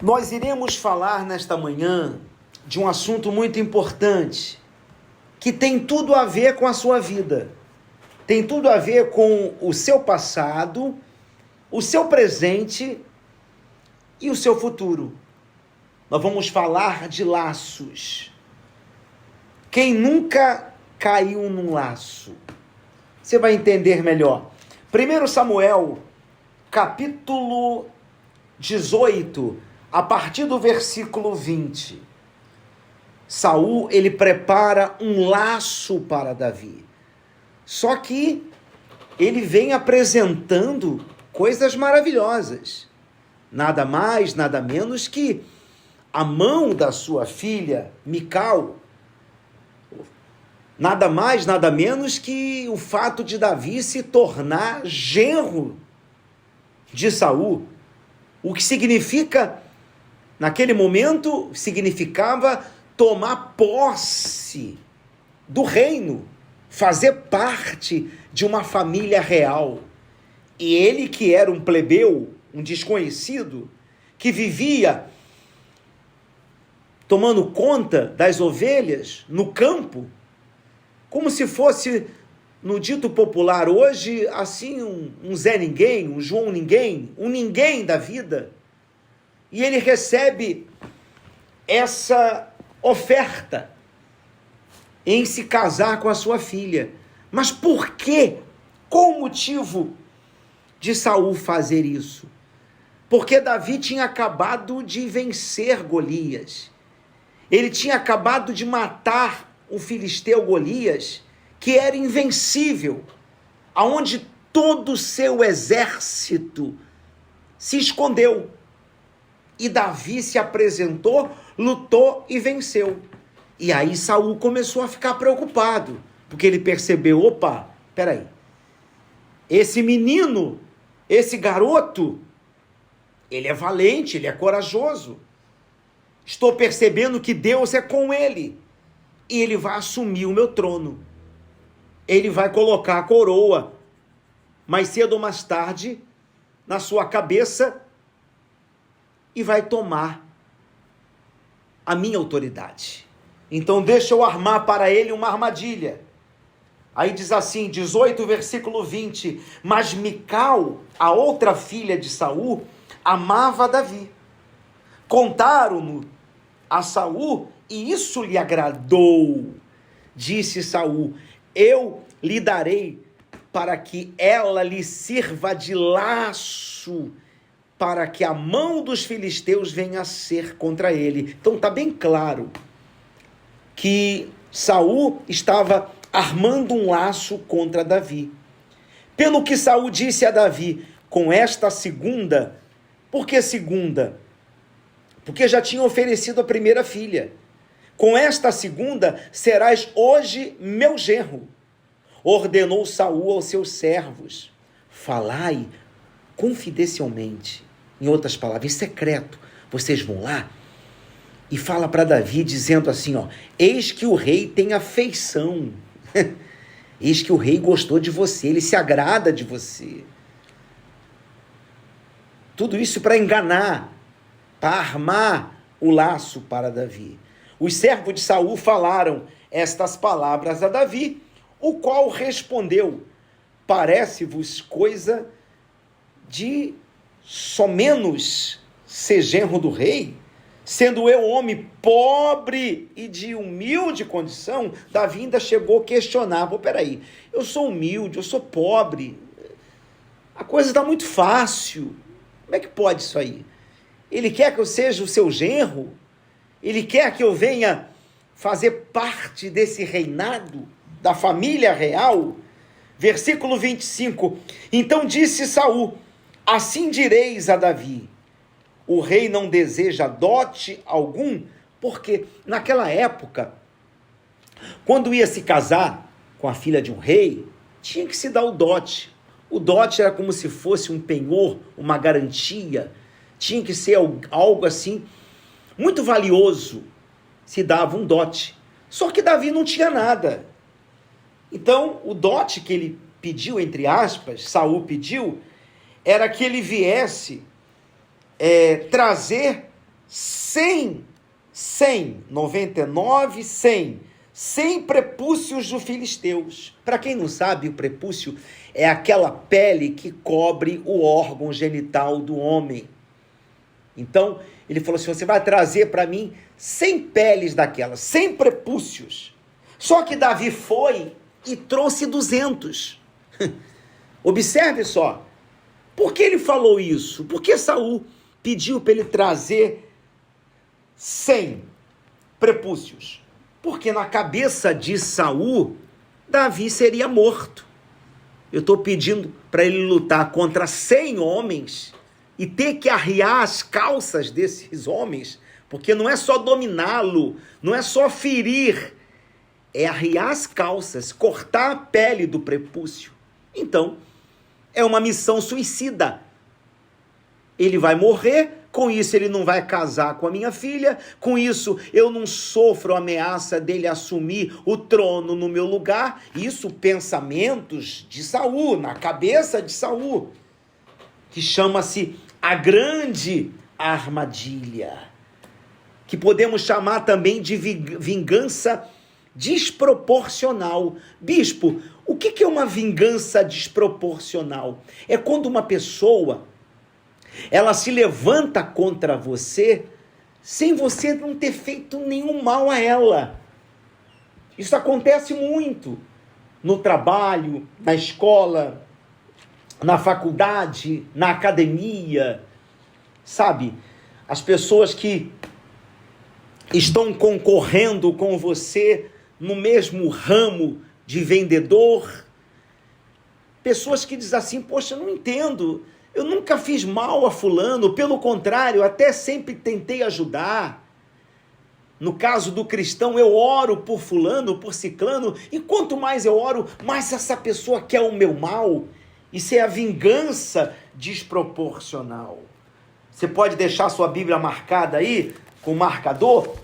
Nós iremos falar nesta manhã de um assunto muito importante, que tem tudo a ver com a sua vida, tem tudo a ver com o seu passado, o seu presente e o seu futuro. Nós vamos falar de laços. Quem nunca caiu num laço? Você vai entender melhor. 1 Samuel, capítulo 18, a partir do versículo 20. Saul, ele prepara um laço para Davi. Só que ele vem apresentando coisas maravilhosas. Nada mais, nada menos que a mão da sua filha, Mical. Nada mais, nada menos que o fato de Davi se tornar genro de Saul. O que significa, naquele momento, significava tomar posse do reino, fazer parte de uma família real. E ele, que era um plebeu, um desconhecido, que vivia tomando conta das ovelhas no campo, como se fosse, no dito popular hoje, assim, um Zé Ninguém, um João Ninguém, um ninguém da vida. E ele recebe essa oferta em se casar com a sua filha. Mas por quê? Qual o motivo de Saul fazer isso? Porque Davi tinha acabado de vencer Golias. Ele tinha acabado de matar o filisteu Golias, que era invencível, aonde todo o seu exército se escondeu. E Davi se apresentou, lutou e venceu. E aí Saul começou a ficar preocupado, porque ele percebeu, opa, peraí, esse menino, esse garoto, ele é valente, ele é corajoso. Estou percebendo que Deus é com ele. E ele vai assumir o meu trono. Ele vai colocar a coroa, mais cedo ou mais tarde, na sua cabeça e vai tomar a minha autoridade. Então deixa eu armar para ele uma armadilha. Aí diz assim, 18, versículo 20, mas Mical, a outra filha de Saul, amava Davi. Contaram-no a Saul e isso lhe agradou. Disse Saul, eu lhe darei para que ela lhe sirva de laço, para que a mão dos filisteus venha a ser contra ele. Então está bem claro que Saul estava armando um laço contra Davi. Pelo que Saul disse a Davi, com esta segunda, por que segunda? Porque já tinha oferecido a primeira filha. Com esta segunda serás hoje meu genro. Ordenou Saul aos seus servos, falai confidencialmente, em outras palavras, em secreto. Vocês vão lá e fala para Davi dizendo assim, eis que o rei tem afeição, eis que o rei gostou de você, ele se agrada de você. Tudo isso para enganar, para armar o laço para Davi. Os servos de Saul falaram estas palavras a Davi, o qual respondeu, parece-vos coisa de somenos ser genro do rei? Sendo eu homem pobre e de humilde condição, Davi ainda chegou a questionar, peraí, eu sou humilde, eu sou pobre, a coisa está muito fácil, como é que pode isso aí? Ele quer que eu seja o seu genro? Ele quer que eu venha fazer parte desse reinado, da família real? Versículo 25, então disse Saul, assim direis a Davi, o rei não deseja dote algum, porque naquela época, quando ia se casar com a filha de um rei, tinha que se dar o dote. O dote era como se fosse um penhor, uma garantia, tinha que ser algo assim, muito valioso, se dava um dote. Só que Davi não tinha nada. Então, o dote que ele pediu, entre aspas, Saul pediu, era que ele viesse trazer 100 prepúcios dos filisteus. Para quem não sabe, o prepúcio é aquela pele que cobre o órgão genital do homem. Então, ele falou assim, você vai trazer para mim 100 peles daquelas, 100 prepúcios. Só que Davi foi e trouxe 200. Observe só. Por que ele falou isso? Por que Saul pediu para ele trazer 100 prepúcios? Porque na cabeça de Saul, Davi seria morto. Eu estou pedindo para ele lutar contra 100 homens e ter que arriar as calças desses homens, porque não é só dominá-lo, não é só ferir, é arriar as calças, cortar a pele do prepúcio. Então, é uma missão suicida. Ele vai morrer, com isso ele não vai casar com a minha filha, com isso eu não sofro a ameaça dele assumir o trono no meu lugar. Isso, pensamentos de Saul, na cabeça de Saul, que chama-se a grande armadilha, que podemos chamar também de vingança desproporcional. Bispo, o que é uma vingança desproporcional? É quando uma pessoa, ela se levanta contra você, sem você não ter feito nenhum mal a ela. Isso acontece muito no trabalho, na escola, na faculdade, na academia, sabe? As pessoas que estão concorrendo com você no mesmo ramo de vendedor, pessoas que dizem assim, poxa, eu não entendo, eu nunca fiz mal a fulano, pelo contrário, até sempre tentei ajudar. No caso do cristão, eu oro por fulano, por ciclano, e quanto mais eu oro, mais essa pessoa quer o meu mal. Isso é a vingança desproporcional. Você pode deixar sua Bíblia marcada aí, com marcador,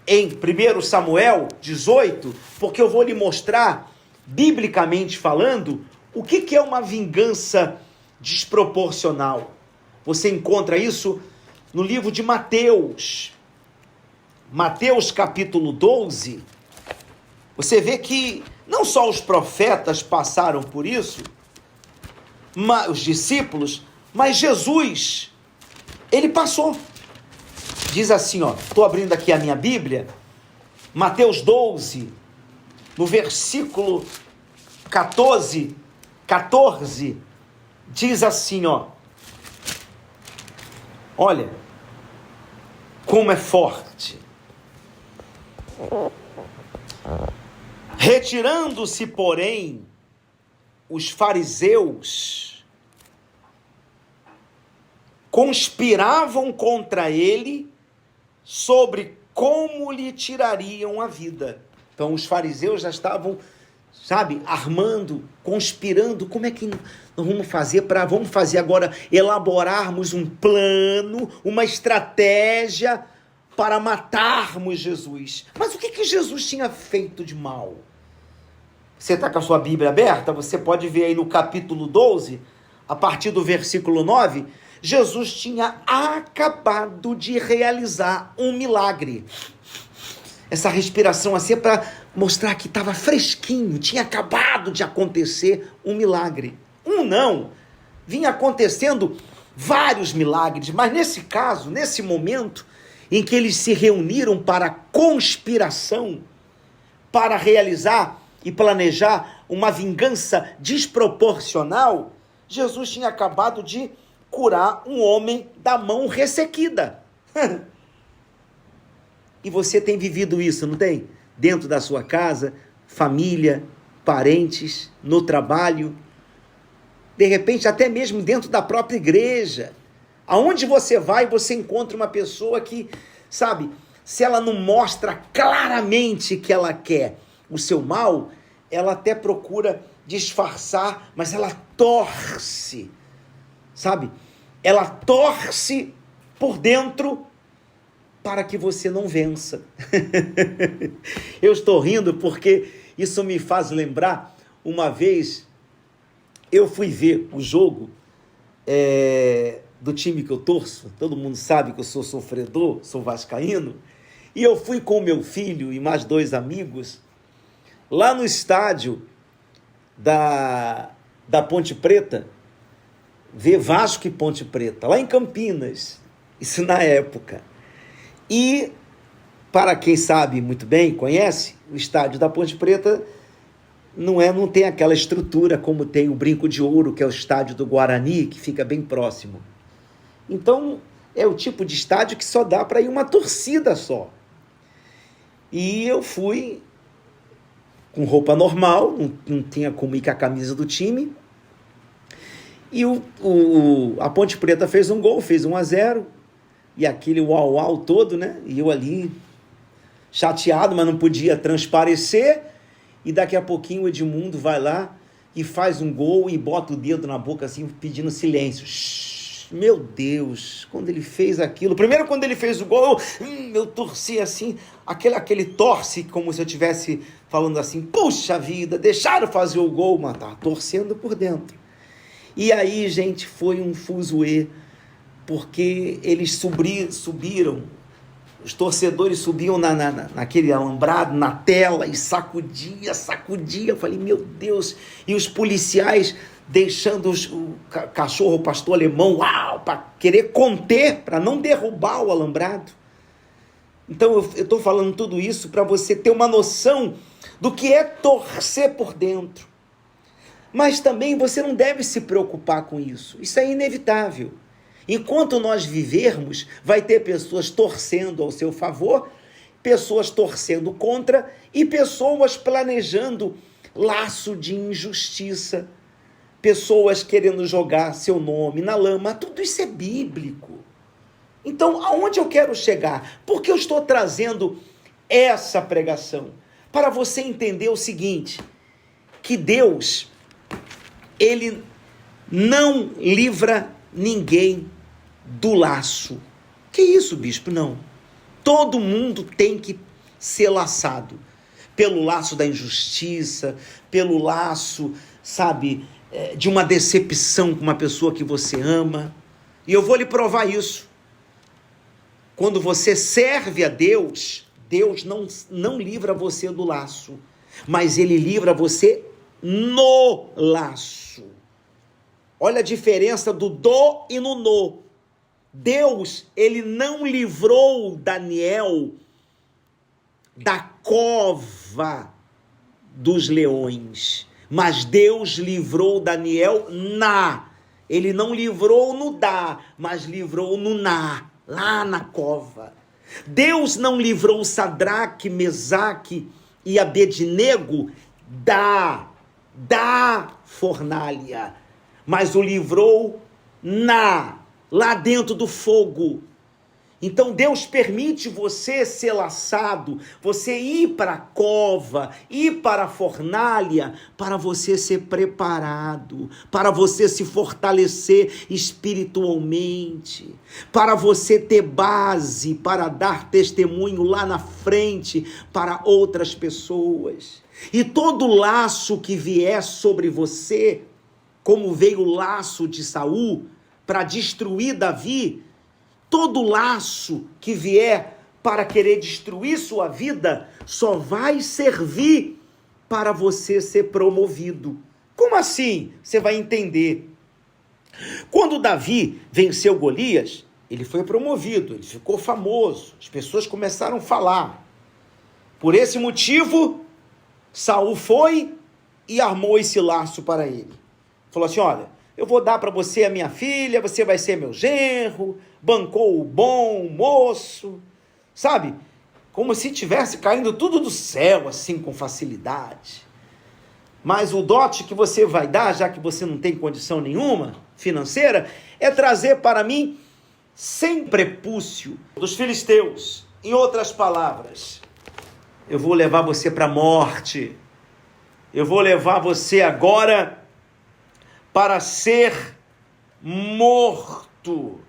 em 1 Samuel 18, porque eu vou lhe mostrar, biblicamente falando, o que é uma vingança desproporcional. Você encontra isso no livro de Mateus. Mateus capítulo 12. Você vê que não só os profetas passaram por isso, os discípulos, mas Jesus, ele passou. Diz assim, ó, estou abrindo aqui a minha Bíblia, Mateus 12, no versículo 14, diz assim, ó, olha, como é forte. Retirando-se, porém, os fariseus conspiravam contra ele sobre como lhe tirariam a vida. Então os fariseus já estavam, sabe, armando, conspirando, como é que nós vamos fazer agora, elaborarmos um plano, uma estratégia para matarmos Jesus. Mas o que Jesus tinha feito de mal? Você está com a sua Bíblia aberta? Você pode ver aí no capítulo 12, a partir do versículo 9, Jesus tinha acabado de realizar um milagre. Essa respiração assim é para mostrar que estava fresquinho, tinha acabado de acontecer um milagre. Não, vinha acontecendo vários milagres, mas nesse caso, nesse momento em que eles se reuniram para conspiração, para realizar e planejar uma vingança desproporcional, Jesus tinha acabado de curar um homem da mão ressequida. E você tem vivido isso, não tem? Dentro da sua casa, família, parentes, no trabalho, de repente até mesmo dentro da própria igreja. Aonde você vai, você encontra uma pessoa que, sabe, se ela não mostra claramente que ela quer o seu mal, ela até procura disfarçar, mas ela torce, sabe? Ela torce por dentro para que você não vença. Eu estou rindo porque isso me faz lembrar, uma vez eu fui ver o jogo do time que eu torço. Todo mundo sabe que eu sou sofredor, sou vascaíno. E eu fui com meu filho e mais 2 amigos lá no estádio da Ponte Preta, ver Vasco e Ponte Preta, lá em Campinas, isso na época. E, para quem sabe muito bem, conhece, o estádio da Ponte Preta não tem aquela estrutura como tem o Brinco de Ouro, que é o estádio do Guarani, que fica bem próximo. Então, é o tipo de estádio que só dá para ir uma torcida só. E eu fui com roupa normal, não tinha como ir com a camisa do time. E a Ponte Preta fez um gol, fez 1-0, e aquele uau-uau todo, né? E eu ali, chateado, mas não podia transparecer. E daqui a pouquinho o Edmundo vai lá e faz um gol e bota o dedo na boca assim, pedindo silêncio. Shhh, meu Deus, quando ele fez aquilo, primeiro quando ele fez o gol, eu torci assim, aquele torce como se eu estivesse falando assim, puxa vida, deixaram fazer o gol, mas tá torcendo por dentro. E aí, gente, foi um fuzuê, porque eles subiram, os torcedores subiam naquele alambrado, na tela, e sacudia. Eu falei, meu Deus. E os policiais deixando o cachorro, o pastor alemão, para querer conter, para não derrubar o alambrado. Então, eu estou falando tudo isso para você ter uma noção do que é torcer por dentro. Mas também você não deve se preocupar com isso. Isso é inevitável. Enquanto nós vivermos, vai ter pessoas torcendo ao seu favor, pessoas torcendo contra e pessoas planejando laço de injustiça, pessoas querendo jogar seu nome na lama. Tudo isso é bíblico. Então, aonde eu quero chegar? Por que eu estou trazendo essa pregação? Para você entender o seguinte, que Deus, Ele não livra ninguém do laço. Que isso, bispo? Não. Todo mundo tem que ser laçado pelo laço da injustiça, pelo laço, sabe, de uma decepção com uma pessoa que você ama. E eu vou lhe provar isso. Quando você serve a Deus, Deus não livra você do laço, mas Ele livra você no laço. Olha a diferença do do e no. Deus, Ele não livrou Daniel da cova dos leões, mas Deus livrou Daniel Ele não livrou no mas livrou no lá na cova. Deus não livrou Sadraque, Mesaque e Abednego da fornalha, mas o livrou lá dentro do fogo. Então Deus permite você ser laçado, você ir para a cova, ir para a fornalha, para você ser preparado, para você se fortalecer espiritualmente, para você ter base, para dar testemunho lá na frente para outras pessoas. E todo laço que vier sobre você, como veio o laço de Saul para destruir Davi, todo laço que vier para querer destruir sua vida só vai servir para você ser promovido. Como assim? Você vai entender. Quando Davi venceu Golias, ele foi promovido, ele ficou famoso, as pessoas começaram a falar. Por esse motivo, Saul foi e armou esse laço para ele. Falou assim, olha, eu vou dar para você a minha filha, você vai ser meu genro, bancou o bom moço, sabe? Como se tivesse caindo tudo do céu, assim, com facilidade. Mas o dote que você vai dar, já que você não tem condição nenhuma financeira, é trazer para mim 100 prepúcio dos filisteus. Em outras palavras, eu vou levar você para a morte. Eu vou levar você agora para ser morto.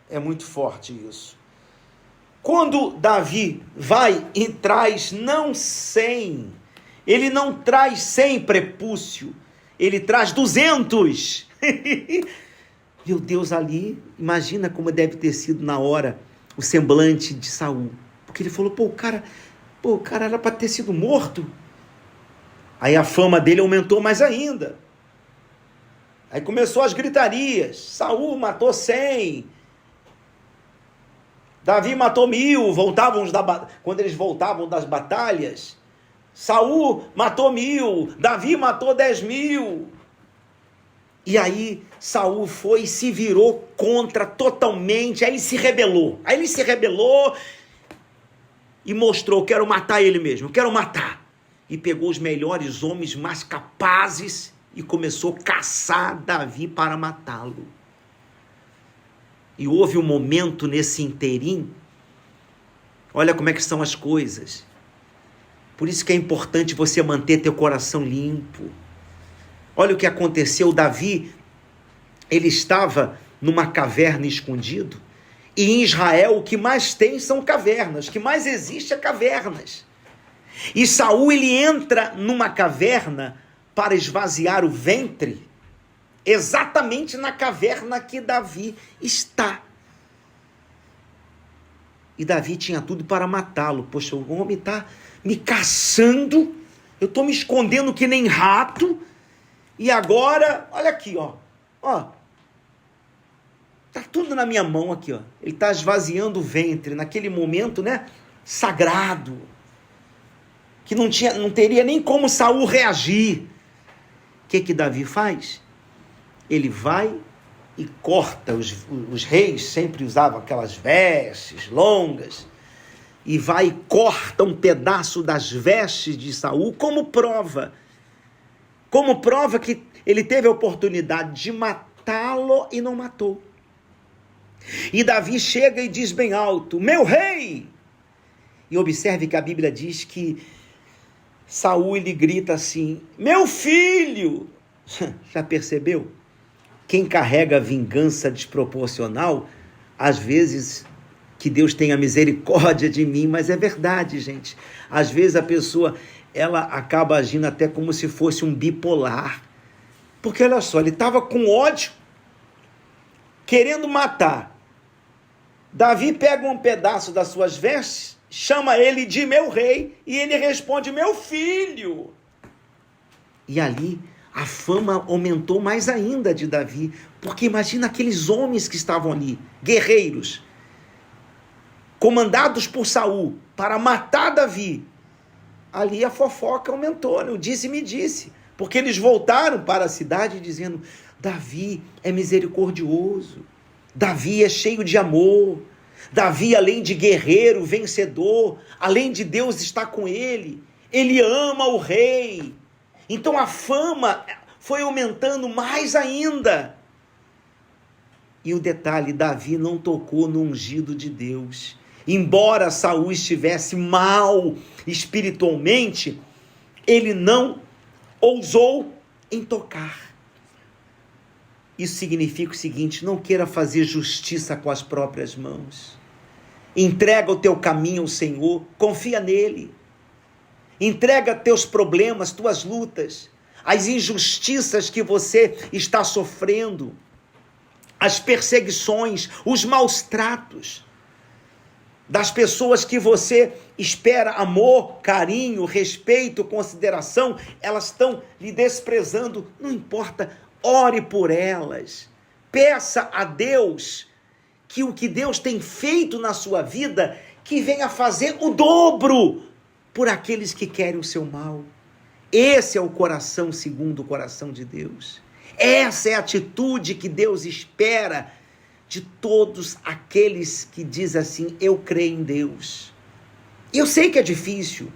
É muito forte isso. Quando Davi vai e traz não 100, ele não traz 100 prepúcio, ele traz 200. Meu Deus, ali, imagina como deve ter sido na hora o semblante de Saul. Porque ele falou, o cara era para ter sido morto. Aí a fama dele aumentou mais ainda. Aí começou as gritarias. Saul matou 100. Davi matou 1000. Quando eles voltavam das batalhas, Saul matou 1000. Davi matou 10.000. E aí Saul foi e se virou contra totalmente. Aí ele se rebelou. E mostrou, quero matar ele mesmo, quero matar. E pegou os melhores homens mais capazes e começou a caçar Davi para matá-lo. E houve um momento nesse interim, olha como é que são as coisas. Por isso que é importante você manter teu coração limpo. Olha o que aconteceu, Davi, ele estava numa caverna escondido. E em Israel o que mais tem são cavernas, o que mais existe é cavernas. E Saul ele entra numa caverna para esvaziar o ventre, exatamente na caverna que Davi está. E Davi tinha tudo para matá-lo. Poxa, o homem está me caçando, eu estou me escondendo que nem rato, e agora, olha aqui, ó. Tá tudo na minha mão aqui, ó. Ele está esvaziando o ventre, naquele momento, né, sagrado, que não teria nem como Saul reagir. O que Davi faz? Ele vai e corta, os reis sempre usavam aquelas vestes longas, e vai e corta um pedaço das vestes de Saul como prova que ele teve a oportunidade de matá-lo e não matou. E Davi chega e diz bem alto, meu rei! E observe que a Bíblia diz que Saul ele grita assim, meu filho! Já percebeu? Quem carrega vingança desproporcional, às vezes, que Deus tenha misericórdia de mim, mas é verdade, gente. Às vezes a pessoa, ela acaba agindo até como se fosse um bipolar. Porque olha só, ele estava com ódio, querendo matar. Davi pega um pedaço das suas vestes, chama ele de meu rei, e ele responde, meu filho. E ali a fama aumentou mais ainda de Davi, porque imagina aqueles homens que estavam ali, guerreiros, comandados por Saul, para matar Davi. Ali a fofoca aumentou, né? O disse-me-disse, porque eles voltaram para a cidade dizendo, Davi é misericordioso, Davi é cheio de amor, Davi, além de guerreiro, vencedor, além de Deus estar com ele ama o rei. Então a fama foi aumentando mais ainda. E o detalhe, Davi não tocou no ungido de Deus. Embora Saul estivesse mal espiritualmente, ele não ousou em tocar. Isso significa o seguinte, não queira fazer justiça com as próprias mãos. Entrega o teu caminho ao Senhor, confia nele. Entrega teus problemas, tuas lutas, as injustiças que você está sofrendo, as perseguições, os maus tratos das pessoas que você espera amor, carinho, respeito, consideração, elas estão lhe desprezando, não importa, ore por elas, peça a Deus que o que Deus tem feito na sua vida, que venha fazer o dobro por aqueles que querem o seu mal. Esse é o coração segundo o coração de Deus. Essa é a atitude que Deus espera de todos aqueles que dizem assim, eu creio em Deus. E eu sei que é difícil.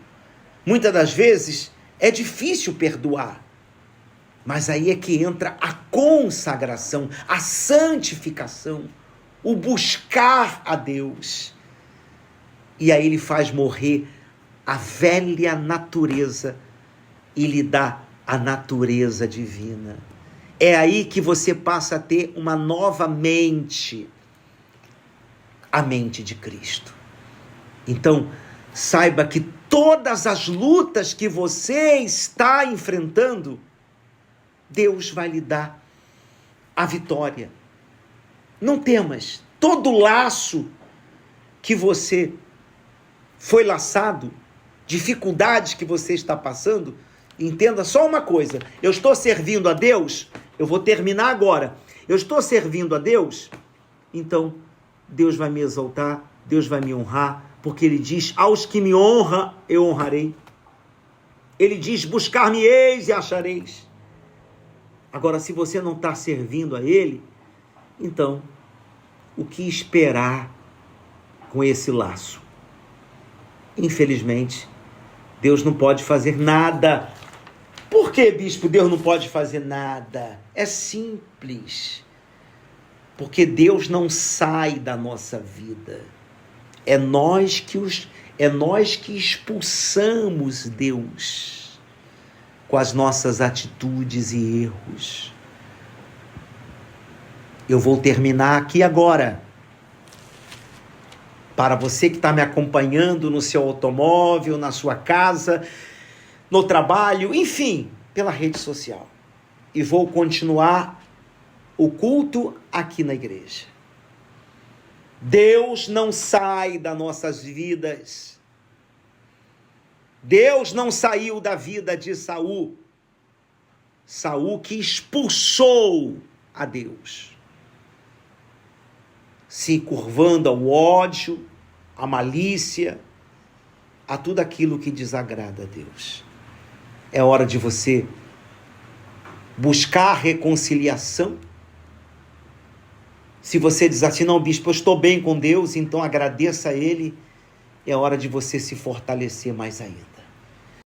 Muitas das vezes é difícil perdoar. Mas aí é que entra a consagração, a santificação, o buscar a Deus. E aí ele faz morrer a velha natureza e lhe dá a natureza divina. É aí que você passa a ter uma nova mente, a mente de Cristo. Então, saiba que todas as lutas que você está enfrentando, Deus vai lhe dar a vitória. Não temas. Todo laço que você foi laçado, dificuldades que você está passando, entenda só uma coisa: eu estou servindo a Deus, eu vou terminar agora. Eu estou servindo a Deus, então Deus vai me exaltar, Deus vai me honrar, porque Ele diz: aos que me honram, eu honrarei. Ele diz: buscar-me-eis e achareis. Agora, se você não está servindo a Ele, então, o que esperar com esse laço? Infelizmente, Deus não pode fazer nada. Por que, bispo, Deus não pode fazer nada? É simples. Porque Deus não sai da nossa vida. É nós que expulsamos Deus com as nossas atitudes e erros. Eu vou terminar aqui agora. Para você que está me acompanhando no seu automóvel, na sua casa, no trabalho, enfim, pela rede social. E vou continuar o culto aqui na igreja. Deus não sai das nossas vidas. Deus não saiu da vida de Saul. Saul que expulsou a Deus, se curvando ao ódio, à malícia, a tudo aquilo que desagrada a Deus. É hora de você buscar reconciliação. Se você diz assim: não, bispo, eu estou bem com Deus, então agradeça a Ele. É hora de você se fortalecer mais ainda.